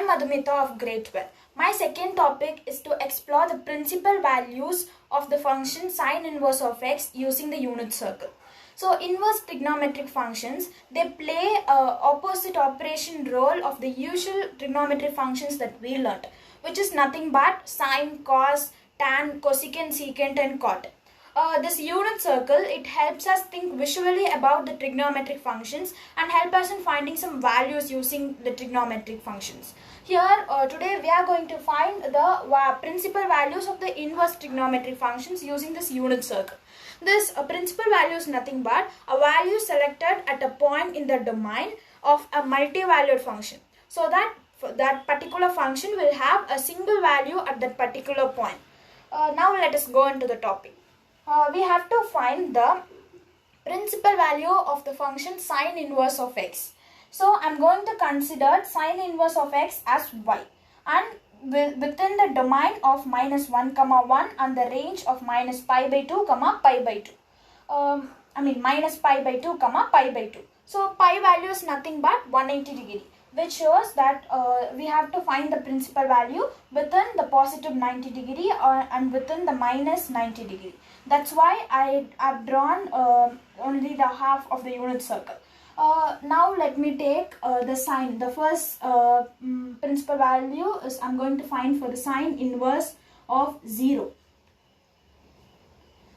Madhumita of grade 12. My second topic is to explore the principal values of the function sine inverse of x using the unit circle. So inverse trigonometric functions, they play a opposite operation role of the usual trigonometric functions that we learnt, which is nothing but sine, cos, tan, cosecant, secant and cot. This unit circle, it helps us think visually about the trigonometric functions and help us in finding some values using the trigonometric functions. Here today we are going to find the principal values of the inverse trigonometric functions using this unit circle. This principal value is nothing but a value selected at a point in the domain of a multi-valued function, so that that particular function will have a single value at that particular point. Now let us go into the topic. We have to find the principal value of the function sine inverse of x. So I am going to consider sine inverse of x as y, and within the domain of minus 1 comma 1 and the range of minus pi by 2 comma pi by 2. Minus pi by 2 comma pi by 2. So pi value is nothing but 180 degree, which shows that we have to find the principal value within the positive 90 degree and within the minus 90 degree. That's why I have drawn only the half of the unit circle. Now let me take the sine. The first principal value is I'm going to find for the sine inverse of 0.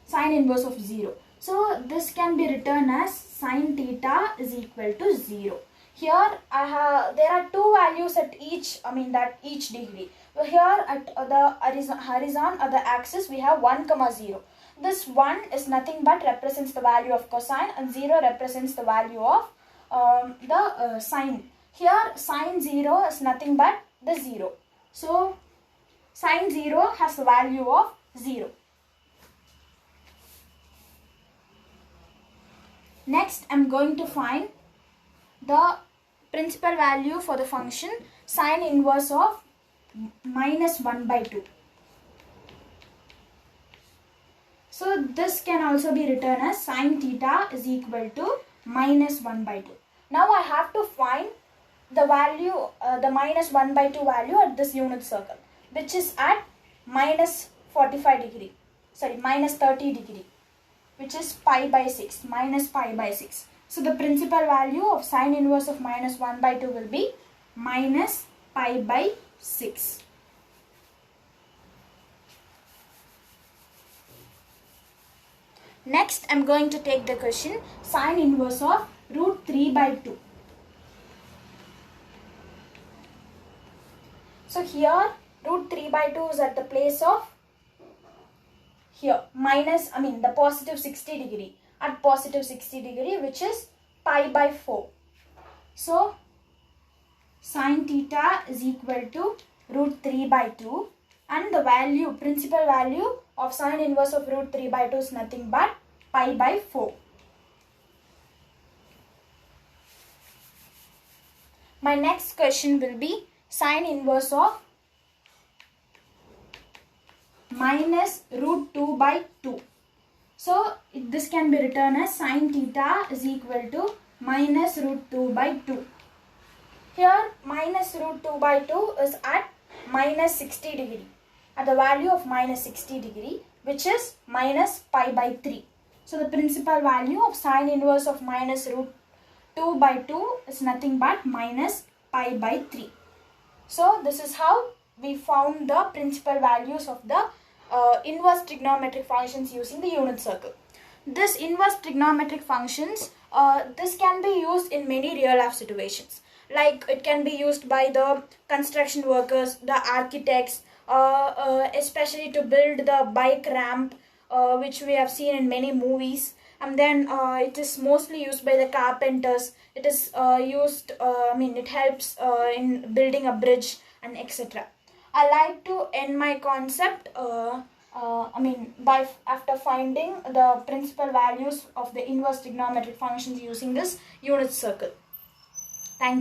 Sine inverse of 0. So this can be written as sine theta is equal to 0. Here there are two values at each degree. Here at the horizon or the axis we have 1 comma 0. This 1 is nothing but represents the value of cosine, and 0 represents the value of the sine. Here sine 0 is nothing but the 0. So sine 0 has the value of 0. Next I am going to find the principal value for the function sine inverse of minus 1 by 2. So this can also be written as sine theta is equal to minus 1 by 2. Now I have to find the value, the minus 1 by 2 value at this unit circle, which is at minus 45 degree, minus 30 degree, which is pi by 6, minus pi by 6. So the principal value of sine inverse of minus 1 by 2 will be minus pi by 6. Next I am going to take the question sine inverse of root 3 by 2. So here root 3 by 2 is at the place of here the positive 60 degree, at positive 60 degree, which is pi by 4. So sine theta is equal to root 3 by 2, and the value, principal value of sine inverse of root 3 by 2 is nothing but pi by 4. My next question will be sine inverse of minus root 2 by 2. So this can be written as sine theta is equal to minus root 2 by 2. Here minus root 2 by 2 is at minus 60 degree, at the value of minus 60 degree, which is minus pi by 3. So the principal value of sine inverse of minus root 2 by 2 is nothing but minus pi by 3. So this is how we found the principal values of the inverse trigonometric functions using the unit circle. This inverse trigonometric functions, this can be used in many real life situations. Like it can be used by the construction workers, the architects, especially to build the bike ramp, which we have seen in many movies. And then it is mostly used by the carpenters. It is it helps in building a bridge and etc. I like to end my concept after finding the principal values of the inverse trigonometric functions using this unit circle. Thank you.